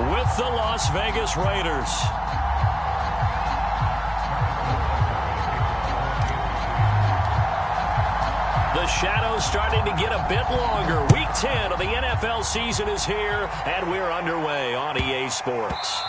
with the Las Vegas Raiders. The shadow's starting to get a bit longer. Week 10 of the NFL season is here, and we're underway on EA Sports.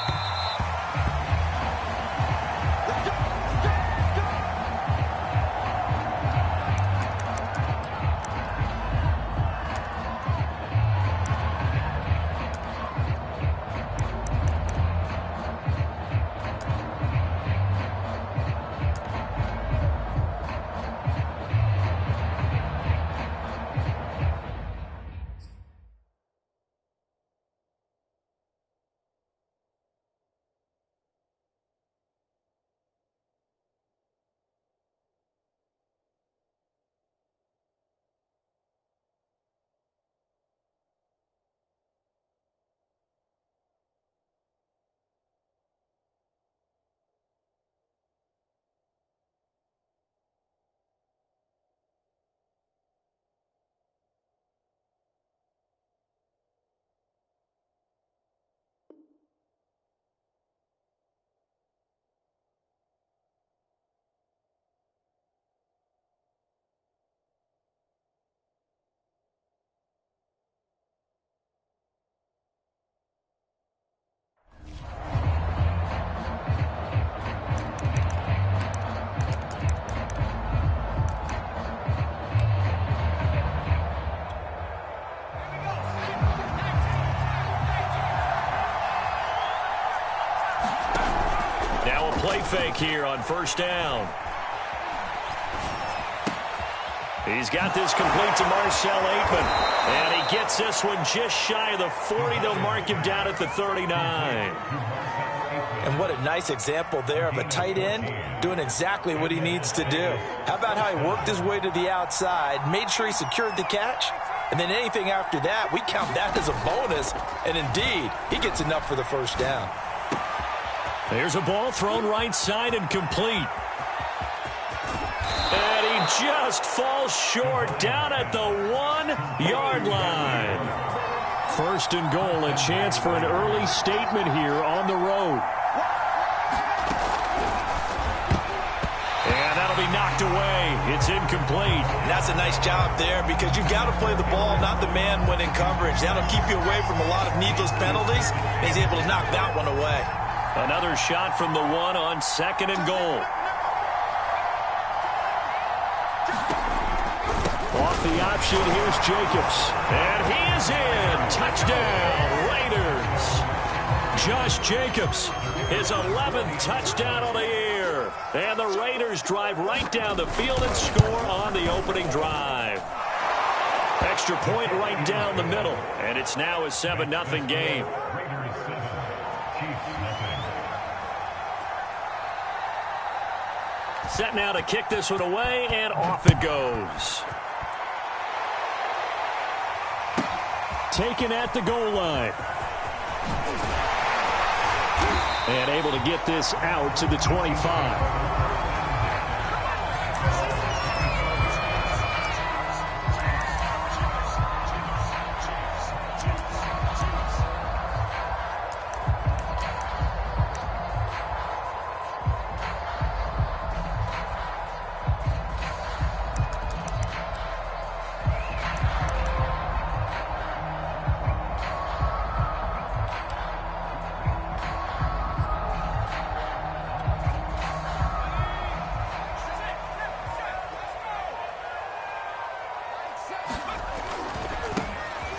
Play fake here on first down. He's got this complete to Marcel Aitman. And he gets this one just shy of the 40. They'll mark him down at the 39. And what a nice example there of a tight end doing exactly what he needs to do. How about how he worked his way to the outside, made sure he secured the catch, and then anything after that, we count that as a bonus. And indeed, he gets enough for the first down. There's a ball thrown right side and complete. And he just falls short down at the 1-yard line. First and goal, a chance for an early statement here on the road. And that'll be knocked away. It's incomplete. That's a nice job there because you've got to play the ball, not the man when in coverage. That'll keep you away from a lot of needless penalties. And he's able to knock that one away. Another shot from the 1 on second and goal. Off the option, here's Jacobs. And he is in. Touchdown, Raiders. Josh Jacobs, his 11th touchdown of the year. And the Raiders drive right down the field and score on the opening drive. Extra point right down the middle. And it's now a 7-0 game. Set now to kick this one away, and off it goes. Taken at the goal line. And able to get this out to the 25.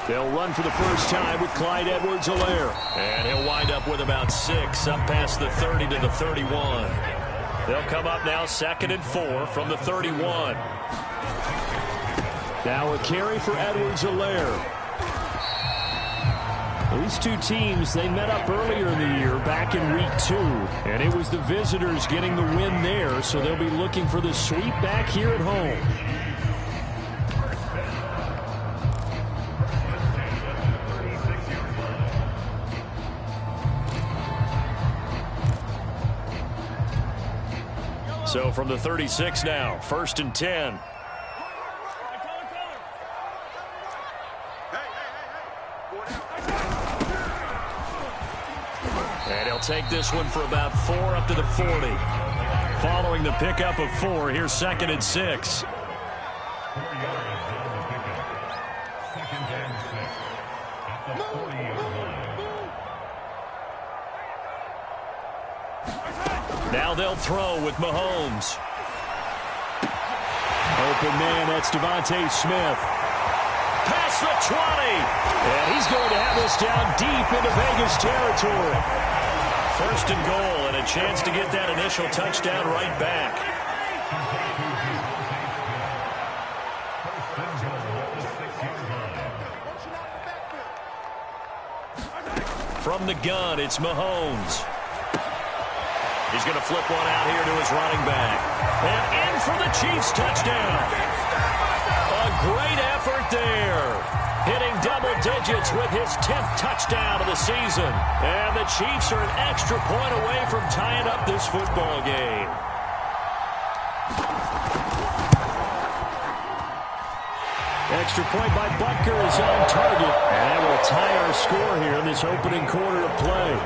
They'll run for the first time with Clyde Edwards-Helaire. And he'll wind up with about 6 up past the 30 to the 31. They'll come up now 2nd and 4 from the 31. Now a carry for Edwards-Helaire. These two teams, they met up earlier in the year back in week 2. And it was the visitors getting the win there, so they'll be looking for the sweep back here at home. So from the 36 now, 1st and 10. And he'll take this one for about 4 up to the 40. Following the pickup of 4, here's 2nd and 6. Now they'll throw with Mahomes. Open man, that's Devontae Smith. Past the 20. And he's going to have this down deep into Vegas territory. 1st and goal, and a chance to get that initial touchdown right back. From the gun, it's Mahomes. He's going to flip one out here to his running back. And in for the Chiefs touchdown. A great effort there. Hitting double digits with his 10th touchdown of the season. And the Chiefs are an extra point away from tying up this football game. Extra point by Butker is on target. And that will tie our score here in this opening quarter of play.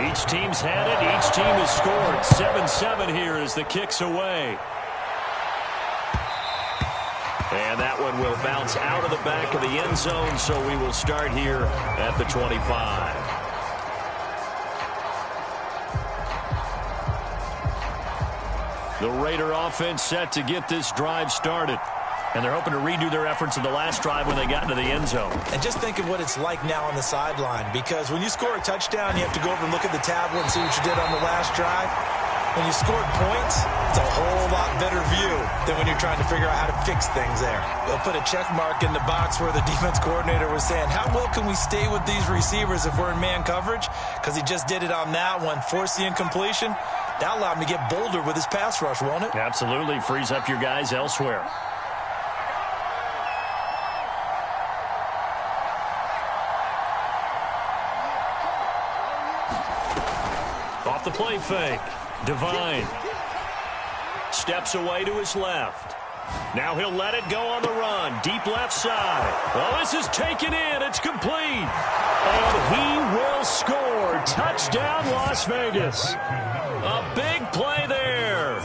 Each team's had it. Each team has scored. 7-7 here as the kick's away. And that one will bounce out of the back of the end zone, so we will start here at the 25. The Raider offense set to get this drive started. And they're hoping to redo their efforts in the last drive when they got into the end zone. And just think of what it's like now on the sideline, because when you score a touchdown, you have to go over and look at the tablet and see what you did on the last drive. When you scored points, it's a whole lot better view than when you're trying to figure out how to fix things there. They'll put a check mark in the box where the defense coordinator was saying, how well can we stay with these receivers if we're in man coverage? Because he just did it on that one, forced the incompletion. That allowed him to get bolder with his pass rush, won't it? Absolutely. Frees up your guys elsewhere. Off the play fake. Divine steps away to his left. Now he'll let it go on the run. Deep left side. Well, this is taken in. It's complete. And he will score. Touchdown, Las Vegas. A big play there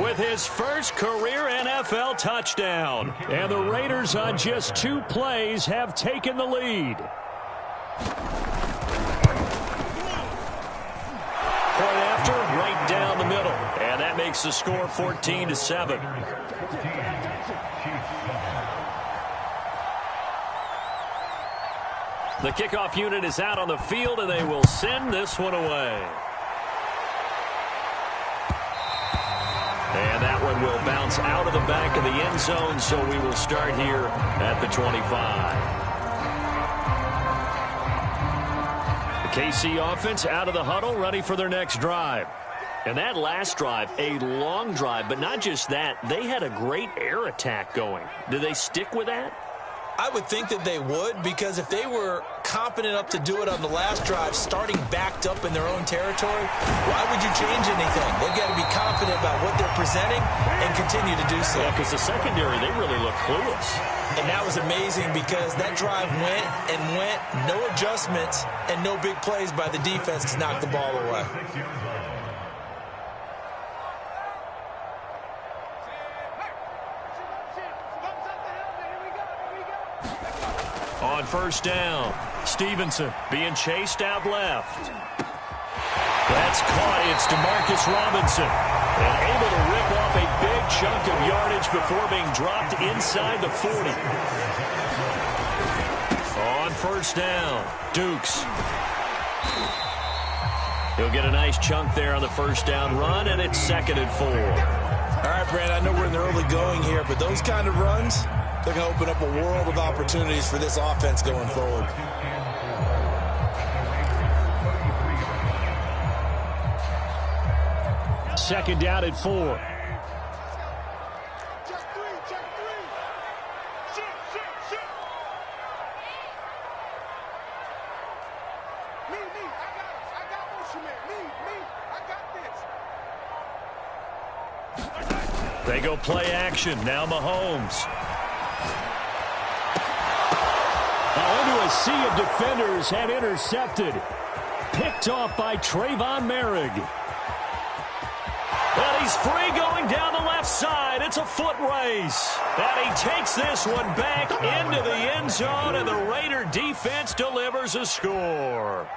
with his first career NFL touchdown. And the Raiders on just 2 plays have taken the lead. Point after, right down the middle. And that makes the score 14-7. The kickoff unit is out on the field, and they will send this one away. And that one will bounce out of the back of the end zone, so we will start here at the 25. The KC offense out of the huddle, ready for their next drive. And that last drive, a long drive, but not just that. They had a great air attack going. Did they stick with that? I would think that they would, because if they were confident enough to do it on the last drive, starting backed up in their own territory, why would you change anything? They've got to be confident about what they're presenting and continue to do so. Yeah, because the secondary, they really look clueless. And that was amazing because that drive went and went, no adjustments, and no big plays by the defense to knock the ball away. On first down, Stevenson being chased out left. That's caught. It's DeMarcus Robinson. And able to rip off a big chunk of yardage before being dropped inside the 40. On first down, Dukes. He'll get a nice chunk there on the first down run, and it's 2nd and 4. All right, Brand, I know we're in the early going here, but those kind of runs, they're going to open up a world of opportunities for this offense going forward. Second down at 4. They go play action. Now Mahomes. Only a sea of defenders and intercepted. Picked off by Trayvon Merrick. And he's free going down the left side. It's a foot race. And he takes this one back into the end zone, and the Raider defense delivers a score.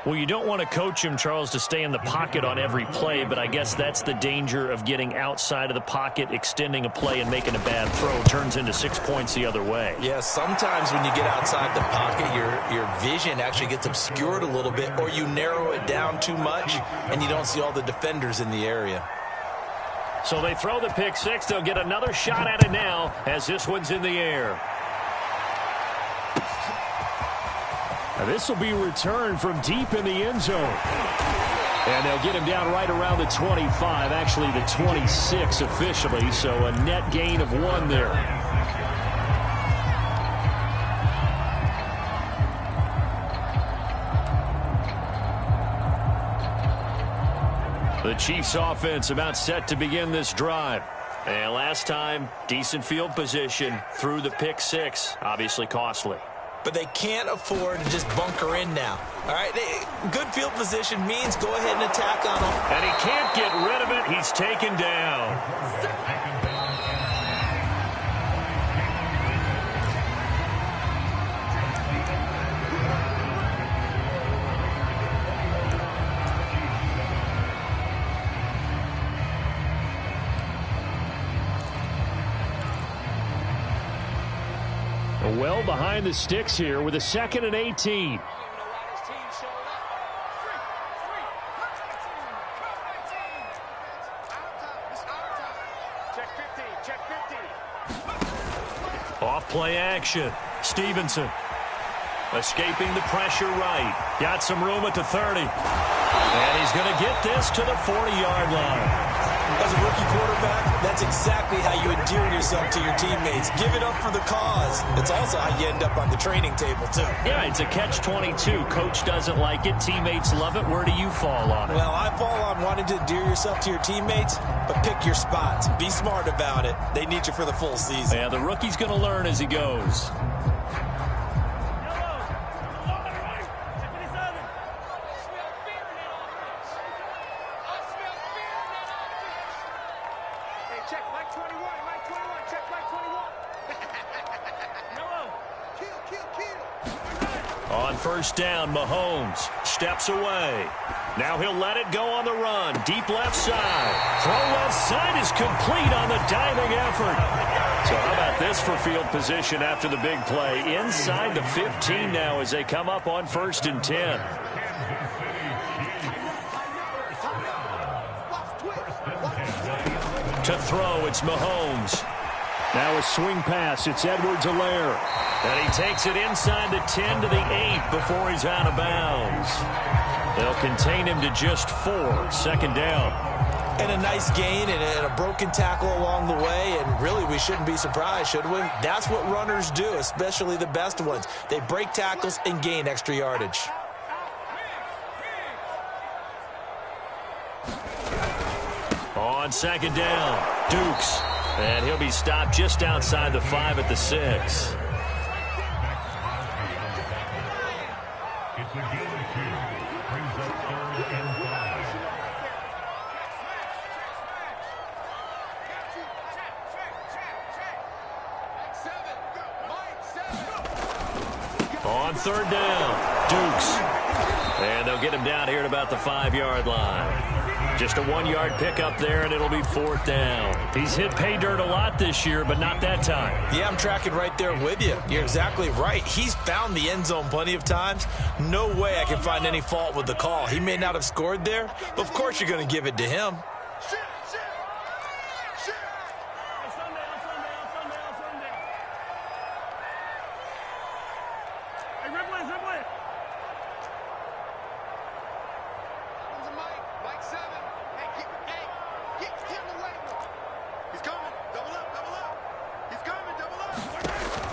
Well, you don't want to coach him, Charles, to stay in the pocket on every play, but I guess that's the danger of getting outside of the pocket, extending a play, and making a bad throw. It turns into 6 points the other way. Yeah, sometimes when you get outside the pocket, your vision actually gets obscured a little bit, or you narrow it down too much, and you don't see all the defenders in the area. So they throw the pick six. They'll get another shot at it now as this one's in the air. Now this will be returned from deep in the end zone. And they'll get him down right around the 25, actually the 26 officially, so a net gain of 1 there. The Chiefs offense about set to begin this drive. And last time, decent field position through the pick six, obviously costly. But they can't afford to just bunker in now. All right, good field position means go ahead and attack on them. And he can't get rid of it. He's taken down. Well behind the sticks here with a 2nd and 18. Off play action. Stevenson escaping the pressure right. Got some room at the 30. And he's going to get this to the 40-yard line. As a rookie quarterback, that's exactly how you endear yourself to your teammates. Give it up for the cause. It's also how you end up on the training table, too. Yeah, it's a catch-22. Coach doesn't like it. Teammates love it. Where do you fall on it? Well, I fall on wanting to endear yourself to your teammates, but pick your spots. Be smart about it. They need you for the full season. Yeah, the rookie's going to learn as he goes. First down, Mahomes steps away. Now he'll let it go on the run. Deep left side. Throw left side is complete on the diving effort. So how about this for field position after the big play? Inside the 15 now as they come up on 1st and 10. To throw, it's Mahomes. Now a swing pass. It's Edwards-Helaire. And he takes it inside the 10 to the 8 before he's out of bounds. They'll contain him to just 4. 2nd down. And a nice gain and a broken tackle along the way. And really, we shouldn't be surprised, should we? That's what runners do, especially the best ones. They break tackles and gain extra yardage. On 2nd down, Dukes. And he'll be stopped just outside the 5 at the 6. On 3rd down, Dukes. And they'll get him down here at about the 5-yard line. Just a 1-yard pickup there, and it'll be 4th down. He's hit pay dirt a lot this year, but not that time. Yeah, I'm tracking right there with you. You're exactly right. He's found the end zone plenty of times. No way I can find any fault with the call. He may not have scored there, but of course you're going to give it to him.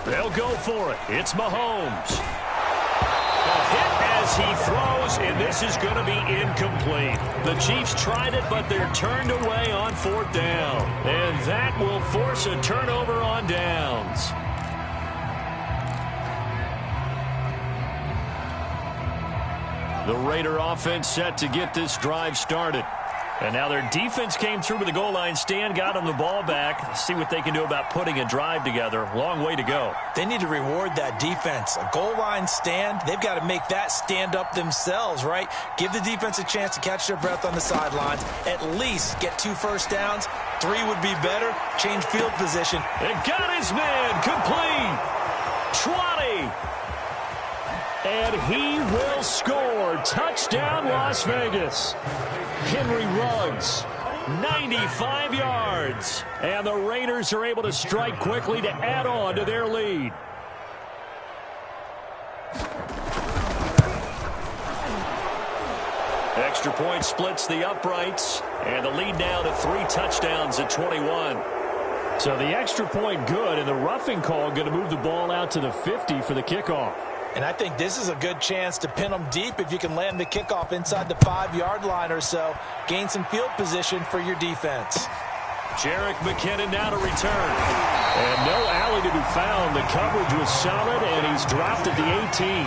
They'll go for it. It's Mahomes. A hit as he throws, and this is going to be incomplete. The Chiefs tried it, but they're turned away on 4th down. And that will force a turnover on downs. The Raider offense set to get this drive started. And now their defense came through with the goal line stand, got them the ball back. See what they can do about putting a drive together. Long way to go. They need to reward that defense. A goal line stand, they've got to make that stand up themselves, right? Give the defense a chance to catch their breath on the sidelines. At least get 2 first downs. 3 would be better. Change field position. It got his man complete. 20. And he will score. Touchdown, Las Vegas. Henry Ruggs, 95 yards. And the Raiders are able to strike quickly to add on to their lead. Extra point splits the uprights. And the lead now to 3 touchdowns at 21. So the extra point good, and the roughing call going to move the ball out to the 50 for the kickoff. And I think this is a good chance to pin them deep if you can land the kickoff inside the 5-yard line or so. Gain some field position for your defense. Jerick McKinnon now to return. And no alley to be found. The coverage was solid, and he's dropped at the 18.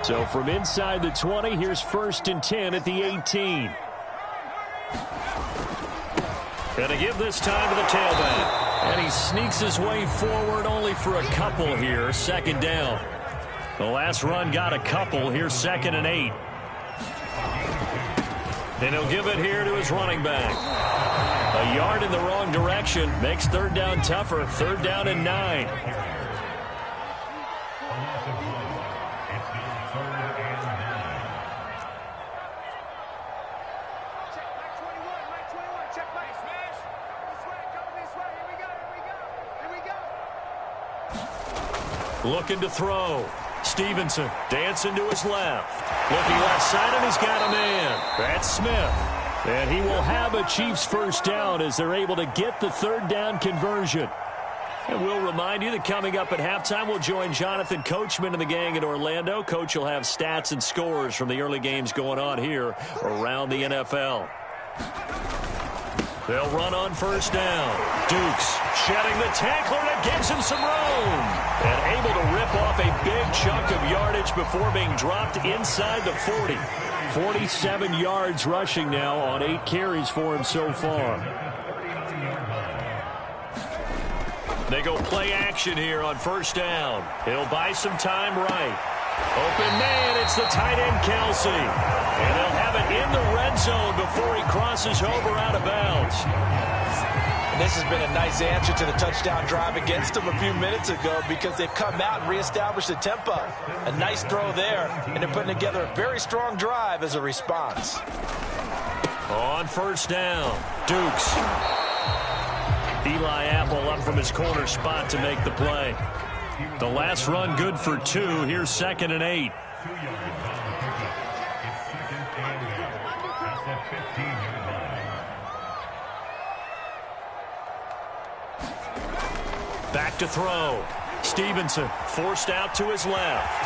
So from inside the 20, here's 1st and 10 at the 18. Going to give this time to the tailback. And he sneaks his way forward only for a couple here. 2nd down. The last run got a couple. Here's 2nd and 8. And he'll give it here to his running back. A yard in the wrong direction. Makes 3rd down tougher. 3rd down and 9. Looking to throw. Stevenson dancing to his left. Looking left side, and he's got a man. That's Smith. And he will have a Chiefs 1st down as they're able to get the 3rd down conversion. And we'll remind you that coming up at halftime, we'll join Jonathan Coachman and the gang in Orlando. Coach will have stats and scores from the early games going on here around the NFL. They'll run on 1st down. Dukes shedding the tackler that gives him some room. And able to rip off a big chunk of yardage before being dropped inside the 40. 47 yards rushing now on 8 carries for him so far. They go play action here on 1st down. He'll buy some time right. Open man, it's the tight end Kelsey. And they'll have it in the red zone before he crosses over out of bounds. And this has been a nice answer to the touchdown drive against them a few minutes ago because they've come out and reestablished the tempo. A nice throw there, and they're putting together a very strong drive as a response. On 1st down, Dukes. Eli Apple up from his corner spot to make the play. The last run good for 2. Here's 2nd and 8. Back to throw. Stevenson forced out to his left.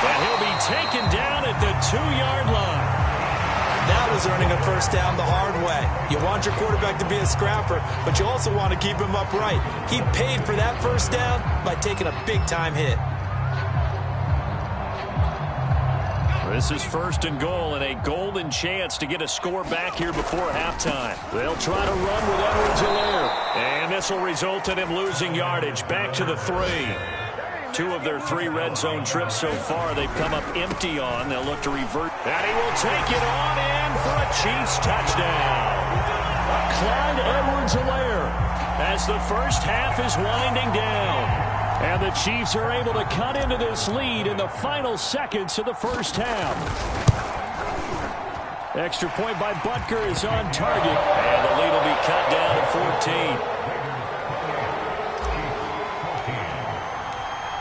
And he'll be taken down at the 2-yard line. That was earning a 1st down the hard way. You want your quarterback to be a scrapper, but you also want to keep him upright. He paid for that 1st down by taking a big-time hit. This is 1st and goal and a golden chance to get a score back here before halftime. They'll try to run with Edwards-Helaire. And this will result in him losing yardage. Back to the 3. 2 of their 3 red zone trips so far they've come up empty on. They'll look to revert. And he will take it on in for a Chiefs touchdown. Clyde Edwards-Helaire as the 1st half is winding down. And the Chiefs are able to cut into this lead in the final seconds of the 1st half. Extra point by Butker is on target. And the lead will be cut down to 14.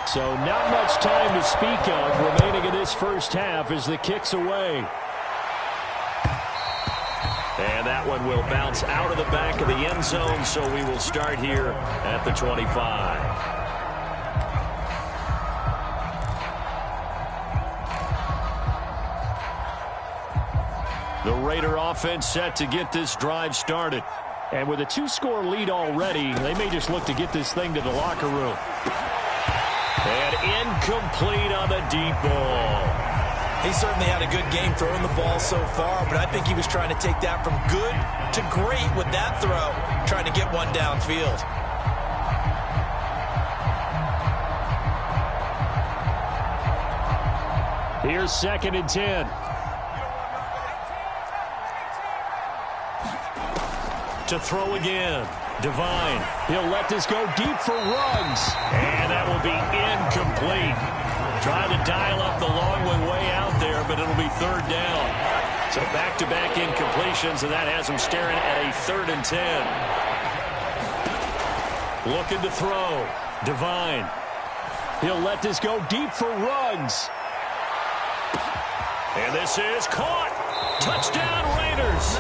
So not much time to speak of remaining in this 1st half as the kick's away. And that one will bounce out of the back of the end zone, so we will start here at the 25. The Raider offense set to get this drive started. And with a 2-score lead already, they may just look to get this thing to the locker room. And incomplete on the deep ball. He certainly had a good game throwing the ball so far, but I think he was trying to take that from good to great with that throw, trying to get one downfield. Here's 2nd and 10. To throw again. Devine. He'll let this go deep for Ruggs. And that will be incomplete. Trying to dial up the long way out there, but it'll be 3rd down. So back-to-back incompletions, and that has him staring at a 3rd and 10. Looking to throw. Devine. He'll let this go deep for Ruggs. And this is caught. Touchdown, Raiders.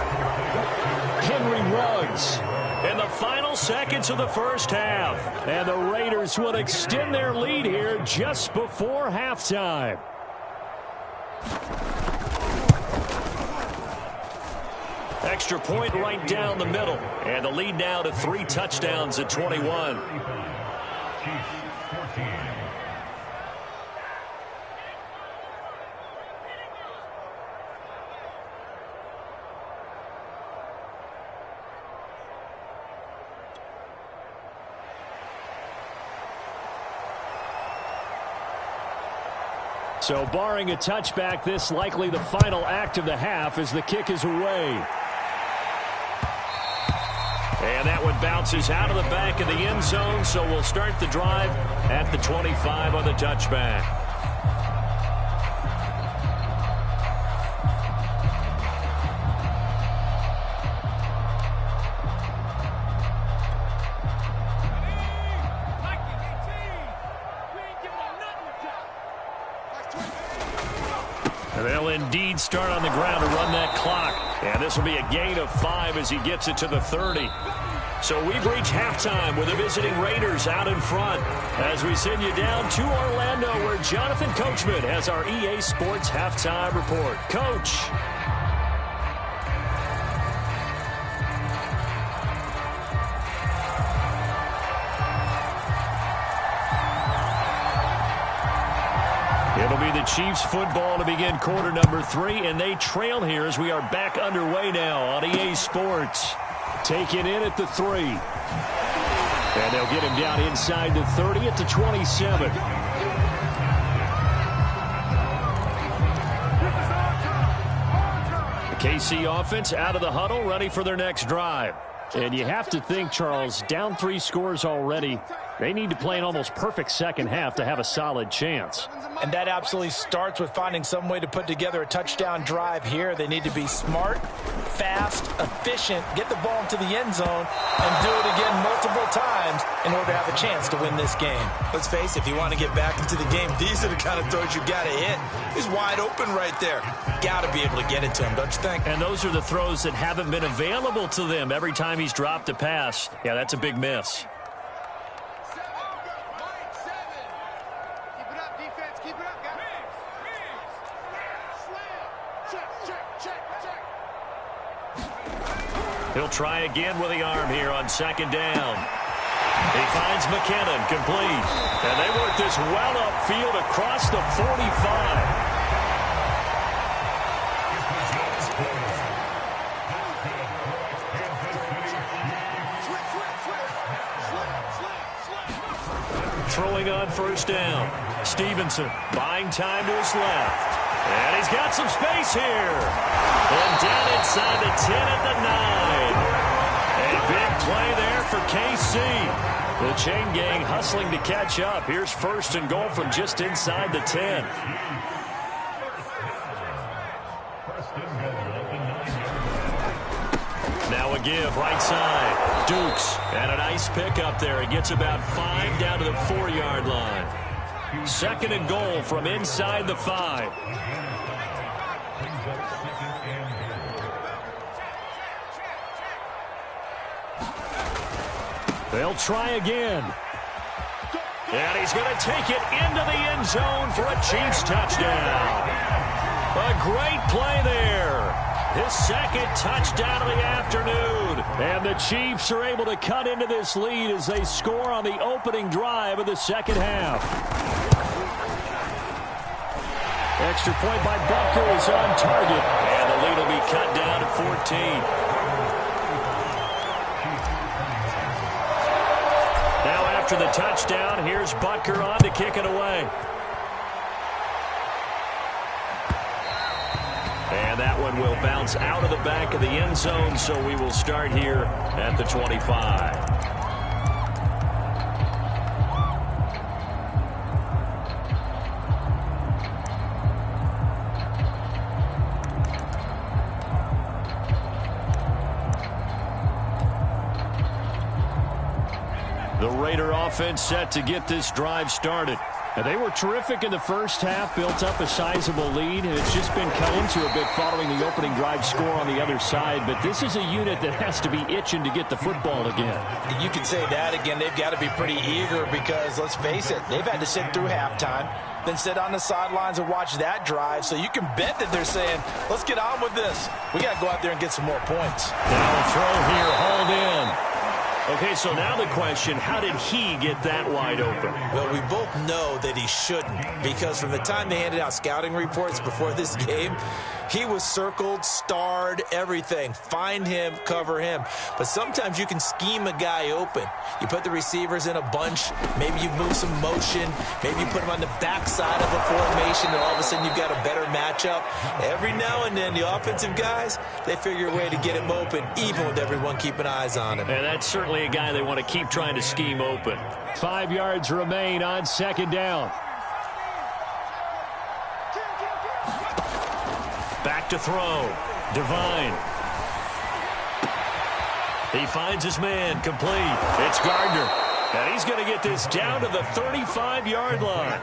Henry Ruggs in the final seconds of the first half. And the Raiders will extend their lead here just before halftime. Extra point right down the middle. And the lead now to 3 touchdowns at 21. So barring a touchback, this likely the final act of the half as the kick is away. And that one bounces out of the back of the end zone, so we'll start the drive at the 25 on the touchback. They'll indeed start on the ground to run that clock. And this will be a gain of 5 as he gets it to the 30. So we've reached halftime with the visiting Raiders out in front as we send you down to Orlando where Jonathan Coachman has our EA Sports halftime report. Coach. It'll be the Chiefs football to begin quarter number 3, and they trail here as we are back underway now on EA Sports. Taken in at the 3. And they'll get him down inside the 30 at the 27. The KC offense out of the huddle, ready for their next drive. And you have to think, Charles, down 3 scores already. They need to play an almost perfect second half to have a solid chance. And that absolutely starts with finding some way to put together a touchdown drive here. They need to be smart, fast, efficient, get the ball into the end zone, and do it again multiple times in order to have a chance to win this game. Let's face it, if you want to get back into the game, these are the kind of throws you got to hit. He's wide open right there. Got to be able to get it to him, don't you think? And those are the throws that haven't been available to them every time he's dropped a pass. Yeah, that's a big miss. He'll try again with the arm here on 2nd down. He finds McKinnon, complete. And they work this well upfield across the 45. Throwing on 1st down. Stevenson buying time to his left. And he's got some space here. And down inside the 10 at the 9. A big play there for KC. The chain gang hustling to catch up. Here's 1st and goal from just inside the 10. Now a give right side. Dukes. And a nice pick up there. He gets about 5 down to the 4-yard line. 2nd and goal from inside the 5. They'll try again. And he's going to take it into the end zone for a Chiefs touchdown. A great play there. His second touchdown of the afternoon. And the Chiefs are able to cut into this lead as they score on the opening drive of the second half. Extra point by Butker is on target. And the lead will be cut down to 14. After the touchdown, here's Butker on to kick it away. And that one will bounce out of the back of the end zone, so we will start here at the 25. The Raider offense set to get this drive started. And they were terrific in the first half, built up a sizable lead, and it's just been cut into a bit following the opening drive score on the other side. But this is a unit that has to be itching to get the football again. You can say that again. They've got to be pretty eager because, let's face it, they've had to sit through halftime, then sit on the sidelines and watch that drive. So you can bet that they're saying, let's get on with this. We got to go out there and get some more points. Now a throw here, hauled in. Okay, so now the question, how did he get that wide open? Well, we both know that he shouldn't, because from the time they handed out scouting reports before this game, he was circled, starred, everything. Find him, cover him. But sometimes you can scheme a guy open. You put the receivers in a bunch. Maybe you move some motion. Maybe you put them on the backside of a formation, and all of a sudden you've got a better matchup. Every now and then, the offensive guys, they figure a way to get him open, even with everyone keeping eyes on him. And that's certainly a guy they want to keep trying to scheme open. 5 yards remain on second down. Back to throw. Devine. He finds his man. Complete. It's Gardner. And he's going to get this down to the 35-yard line.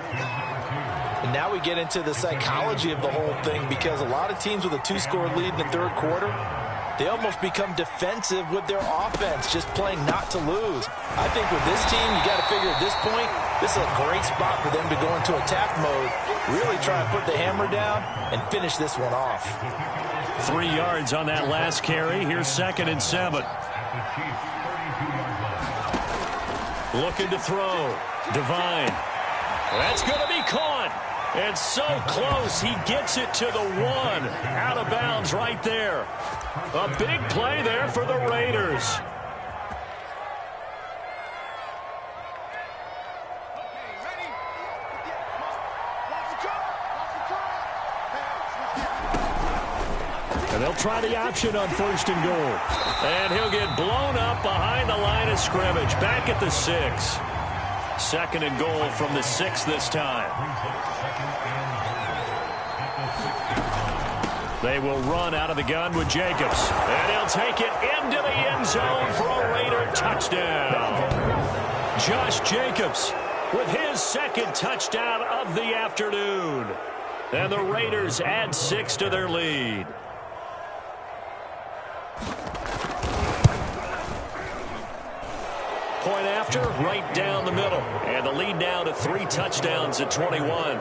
And now we get into the psychology of the whole thing, because a lot of teams with a 2-score lead in the third quarter, they almost become defensive with their offense, just playing not to lose. I think with this team, you got to figure at this point, this is a great spot for them to go into attack mode, really try and put the hammer down and finish this one off. 3 yards on that last carry. Here's 2nd and 7. Looking to throw. Devine. That's going to be caught. And so close, he gets it to the 1. Out of bounds right there. A big play there for the Raiders. And they'll try the option on 1st and goal. And he'll get blown up behind the line of scrimmage. Back at the 6. 2nd and goal from the 6 this time. They will run out of the gun with Jacobs. And he'll take it into the end zone for a Raider touchdown. Josh Jacobs with his 2nd touchdown of the afternoon. And the Raiders add 6 to their lead. Point after, right down the middle. And the lead now to 3 touchdowns at 21.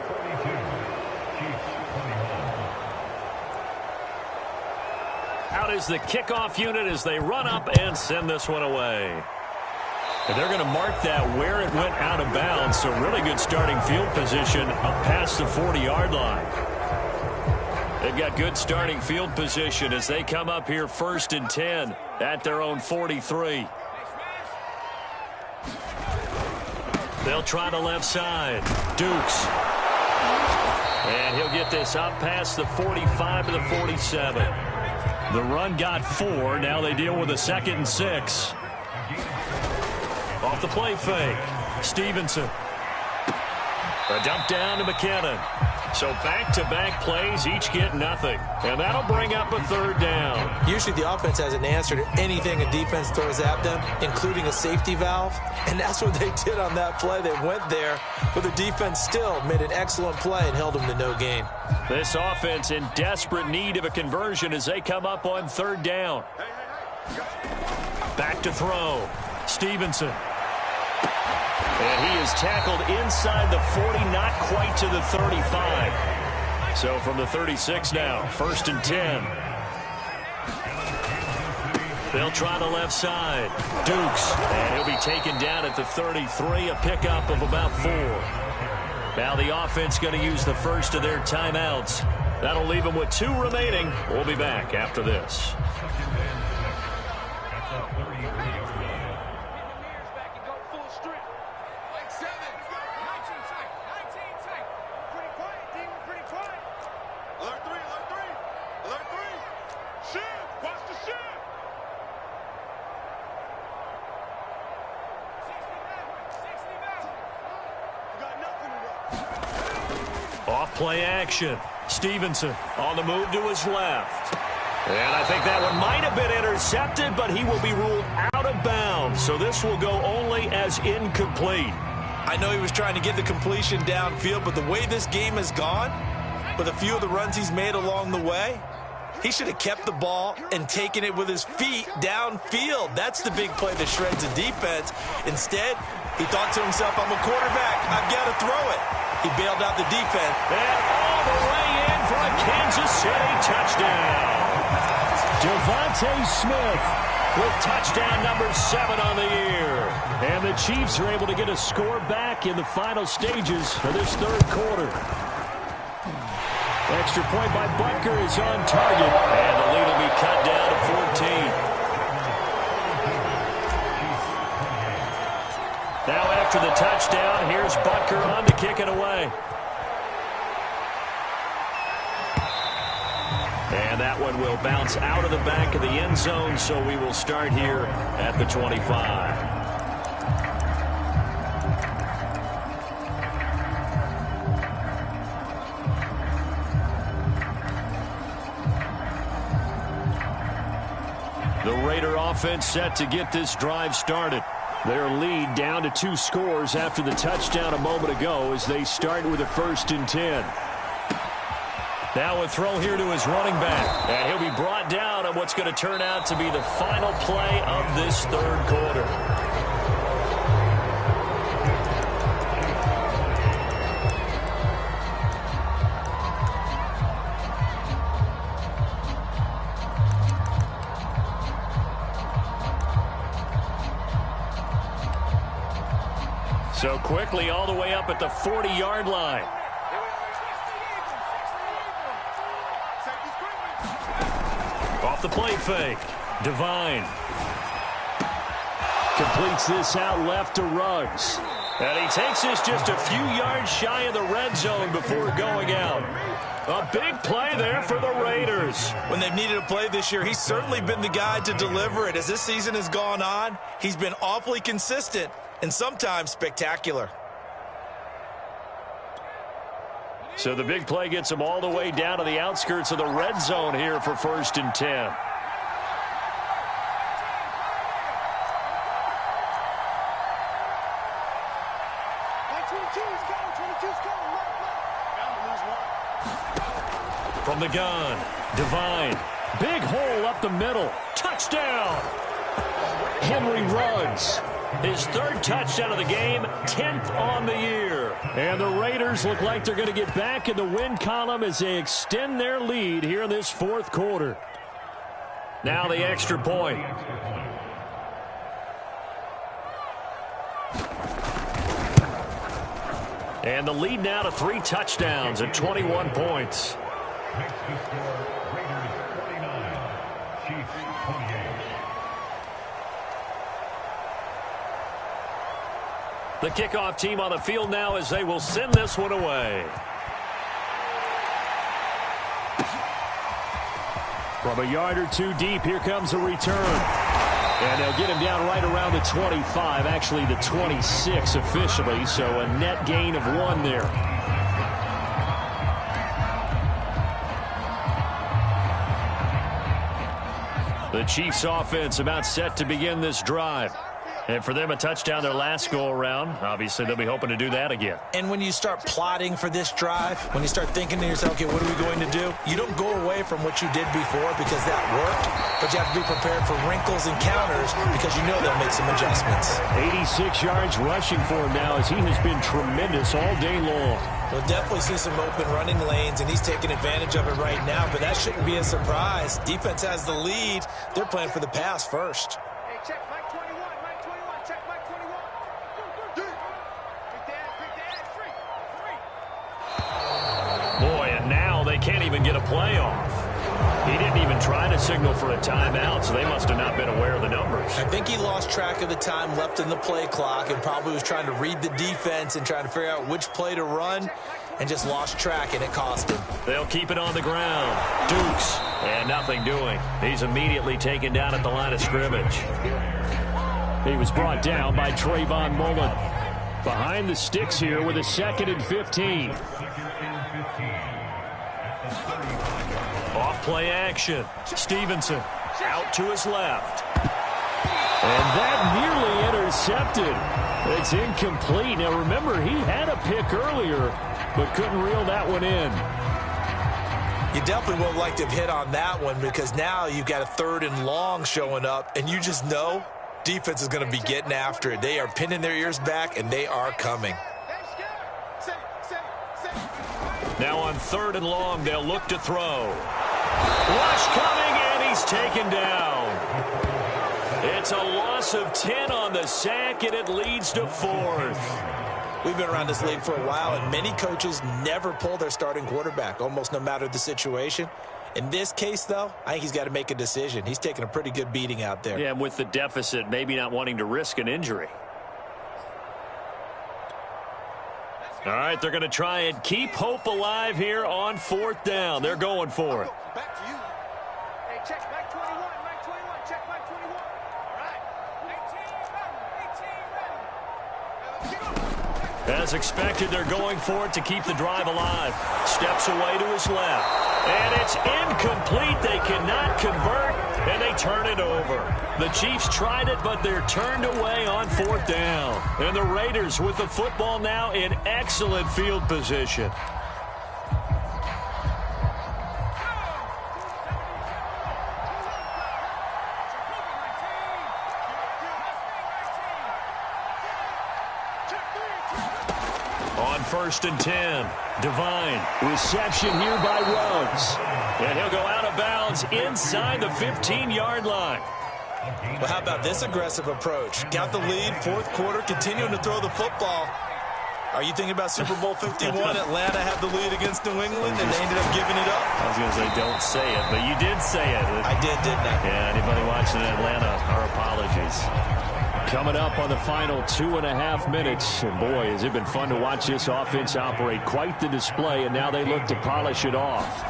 Out is the kickoff unit as they run up and send this one away. And they're going to mark that where it went out of bounds. So really good starting field position up past the 40-yard line. They've got good starting field position as they come up here 1st and 10 at their own 43. They'll try the left side. Dukes. And he'll get this up past the 45 to the 47. The run got 4. Now they deal with a 2nd and 6. Off the play fake. Stevenson. A dump down to McKinnon. So back-to-back plays, each get nothing. And that'll bring up a 3rd down. Usually the offense has an answer to anything a defense throws at them, including a safety valve. And that's what they did on that play. They went there, but the defense still made an excellent play and held them to no gain. This offense in desperate need of a conversion as they come up on 3rd down. Back to throw. Stevenson. And he is tackled inside the 40, not quite to the 35. So from the 36 now, 1st and 10. They'll try the left side. Dukes, and he'll be taken down at the 33, a pickup of about 4. Now the offense going to use the first of their timeouts. That'll leave them with 2 remaining. We'll be back after this. Off-play action. Stevenson on the move to his left. And I think that one might have been intercepted, but he will be ruled out of bounds. So this will go only as incomplete. I know he was trying to get the completion downfield, but the way this game has gone, with a few of the runs he's made along the way, he should have kept the ball and taken it with his feet downfield. That's the big play that shreds the defense. Instead, he thought to himself, I'm a quarterback. I've got to throw it. He bailed out the defense. And all the way in for a Kansas City touchdown. Devontae Smith with touchdown number 7 on the year. And the Chiefs are able to get a score back in the final stages of this third quarter. Extra point by Butker is on target. And the lead will be cut down to 14. Now after the touchdown, here's Butker on to kick it away. And that one will bounce out of the back of the end zone, so we will start here at the 25. The Raider offense set to get this drive started. Their lead down to 2 scores after the touchdown a moment ago as they start with a 1st and 10. Now a throw here to his running back. And he'll be brought down on what's going to turn out to be the final play of this third quarter. So quickly all the way up at the 40-yard line. Off the play fake. Devine completes this out left to Ruggs. And he takes this just a few yards shy of the red zone before going out. A big play there for the Raiders. When they've needed a play this year, he's certainly been the guy to deliver it. As this season has gone on, he's been awfully consistent and sometimes spectacular. So the big play gets him all the way down to the outskirts of the red zone here for 1st and 10. From the gun, Devine. Big hole up the middle. Touchdown! Henry Ruggs. His 3rd touchdown of the game, 10th on the year. And the Raiders look like they're going to get back in the win column as they extend their lead here in this 4th quarter. Now the extra point. And the lead now to 3 touchdowns at 21 points. Next to score, Raiders 49, Chiefs 28. The kickoff team on the field now as they will send this one away. From a yard or 2 deep, here comes a return. And they'll get him down right around the 25, actually the 26 officially, so a net gain of 1 there. The Chiefs offense about set to begin this drive. And for them, a touchdown their last go-around. Obviously, they'll be hoping to do that again. And when you start plotting for this drive, when you start thinking to yourself, okay, what are we going to do? You don't go away from what you did before because that worked, but you have to be prepared for wrinkles and counters because you know they'll make some adjustments. 86 yards rushing for him now as he has been tremendous all day long. We'll definitely see some open running lanes, and he's taking advantage of it right now, but that shouldn't be a surprise. Defense has the lead. They're playing for the pass first. Hey, check Mike 21, Mike 21, check Mike 21. Big Boy, and now they can't even get a play off. He didn't even try to signal for a timeout, so they must have not been aware of the numbers. I think he lost track of the time left in the play clock and probably was trying to read the defense and trying to figure out which play to run and just lost track, and it cost him. They'll keep it on the ground. Dukes, and nothing doing. He's immediately taken down at the line of scrimmage. He was brought down by Trayvon Mullen. Behind the sticks here with a 2nd and 15. Off play action. Stevenson out to his left. And that nearly intercepted. It's incomplete. Now remember, he had a pick earlier, but couldn't reel that one in. You definitely would have liked to have hit on that one because now you've got a 3rd and long showing up, and you just know defense is going to be getting after it. They are pinning their ears back, and they are coming. Now on 3rd and long, they'll look to throw. Rush coming, and he's taken down. It's a loss of 10 on the sack, and it leads to 4th. We've been around this league for a while, and many coaches never pull their starting quarterback, almost no matter the situation. In this case, though, I think he's got to make a decision. He's taking a pretty good beating out there. Yeah, and with the deficit, maybe not wanting to risk an injury. All right, they're going to try and keep hope alive here on 4th down. They're going for it. Back to you. Hey, check Mike 21, Mike 21, check Mike 21. All right. 18 ready. As expected, they're going for it to keep the drive alive. Steps away to his left. And it's incomplete. They cannot convert, and they turn it over. The Chiefs tried it, but they're turned away on 4th down. And the Raiders with the football now in excellent field position. On 1st and 10, Devine, reception here by Ruggs. And he'll go out of bounds inside the 15-yard line. Well, how about this aggressive approach? Got the lead, 4th quarter, continuing to throw the football. Are you thinking about Super Bowl 51? Atlanta had the lead against New England, and they ended up giving it up. I was going to say, don't say it, but you did say it. I did, didn't I? Yeah, anybody watching in Atlanta, our apologies. Coming up on the final 2.5 minutes. And boy, has it been fun to watch this offense operate. Quite the display, and now they look to polish it off.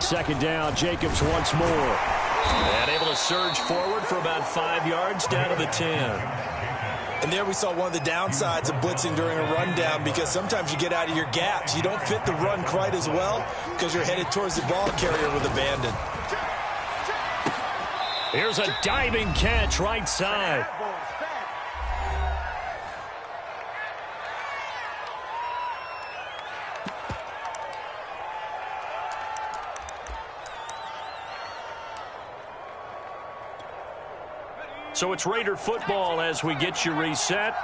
2nd down, Jacobs once more. And able to surge forward for about 5 yards down to the 10. And there we saw one of the downsides of blitzing during a rundown because sometimes you get out of your gaps. You don't fit the run quite as well because you're headed towards the ball carrier with abandon. Here's a diving catch right side. So it's Raider football as we get you reset.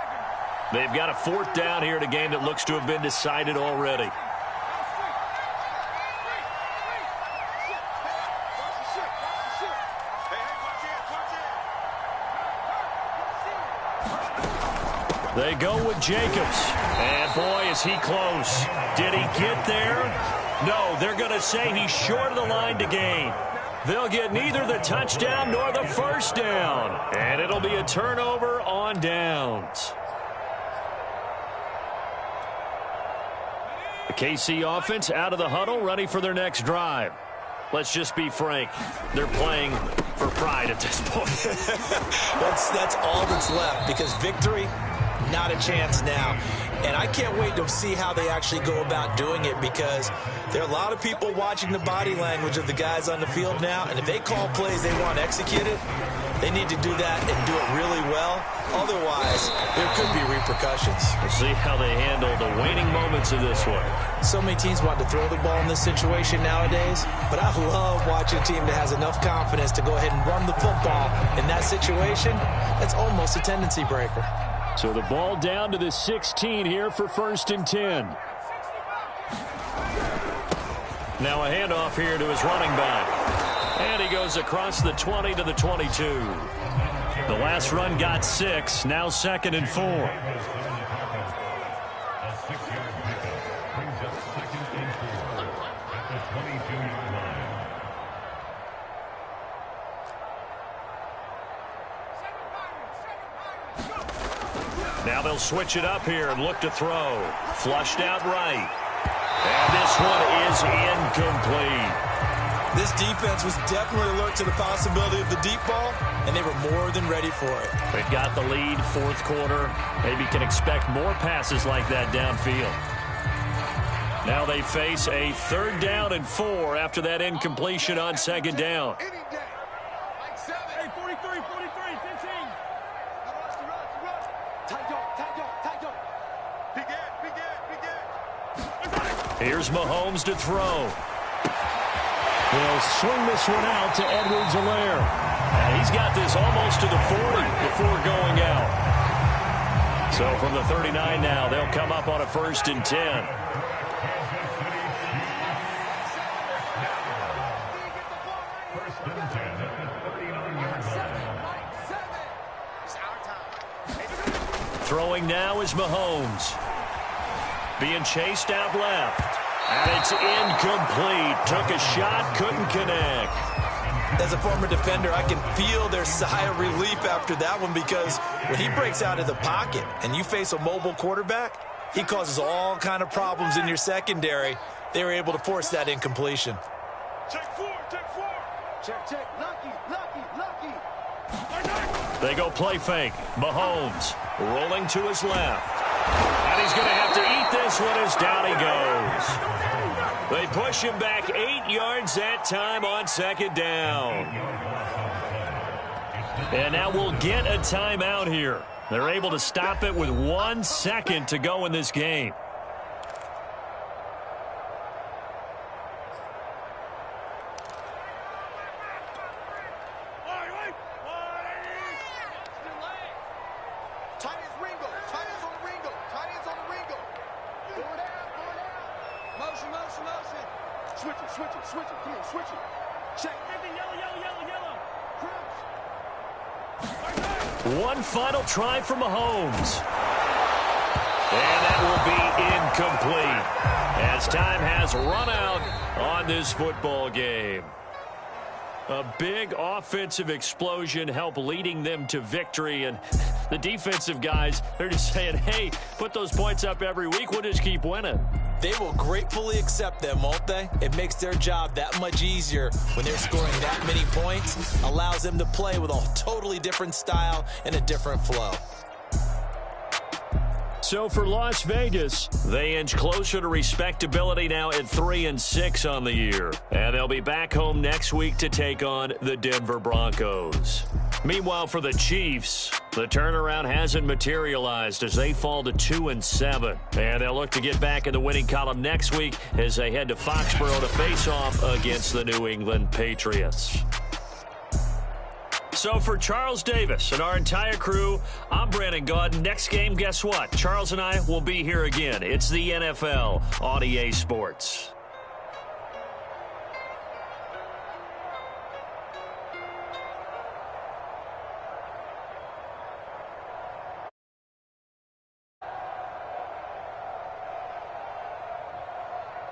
They've got a 4th down here in a game that looks to have been decided already. They go with Jacobs. And boy, is he close. Did he get there? No, they're going to say he's short of the line to gain. They'll get neither the touchdown nor the 1st down. And it'll be a turnover on downs. The KC offense out of the huddle, ready for their next drive. Let's just be frank. They're playing for pride at this point. That's all that's left because victory, not a chance now. And I can't wait to see how they actually go about doing it because there are a lot of people watching the body language of the guys on the field now. And if they call plays they want executed, they need to do that and do it really well. Otherwise, there could be repercussions. We'll see how they handle the waning moments of this one. So many teams want to throw the ball in this situation nowadays, but I love watching a team that has enough confidence to go ahead and run the football in that situation. That's almost a tendency breaker. So the ball down to the 16 here for 1st and 10. Now a handoff here to his running back. And he goes across the 20 to the 22. The last run got 6. Now 2nd and 4. A 6-yard pickup brings up 2nd and 4 at the 22-yard line. Now they'll switch it up here and look to throw. Flushed out right. And this one is incomplete. This defense was definitely alert to the possibility of the deep ball, and they were more than ready for it. They've got the lead, 4th quarter. Maybe can expect more passes like that downfield. Now they face a 3rd down and 4 after that incompletion on 2nd down. Hey, 43, 15. Here's Mahomes to throw. He'll swing this one out to Edwards-Helaire. And he's got this almost to the 40 before going out. So from the 39 now, they'll come up on a 1st and 10. Throwing now is Mahomes. Being chased out left. And it's incomplete. Took a shot, couldn't connect. As a former defender, I can feel their sigh of relief after that one, because when he breaks out of the pocket and you face a mobile quarterback, he causes all kind of problems in your secondary. They were able to force that incompletion. Check 4. Check. Lucky. They go play fake. Mahomes rolling to his left. And he's going to have to eat this one as down he goes. They push him back 8 yards that time on 2nd down. And now we'll get a timeout here. They're able to stop it with 1 second to go in this game. Switch it. Check. Yellow. One final try for Mahomes. And that will be incomplete as time has run out on this football game. A big offensive explosion helped leading them to victory. And the defensive guys, they're just saying, hey, put those points up every week. We'll just keep winning. They will gratefully accept them, won't they? It makes their job that much easier when they're scoring that many points. Allows them to play with a totally different style and a different flow. So for Las Vegas, they inch closer to respectability now at 3-6 on the year. And they'll be back home next week to take on the Denver Broncos. Meanwhile, for the Chiefs, the turnaround hasn't materialized as they fall to 2-7. And they'll look to get back in the winning column next week as they head to Foxborough to face off against the New England Patriots. So for Charles Davis and our entire crew, I'm Brandon Gaudin. Next game, guess what? Charles and I will be here again. It's the NFL on EA Sports.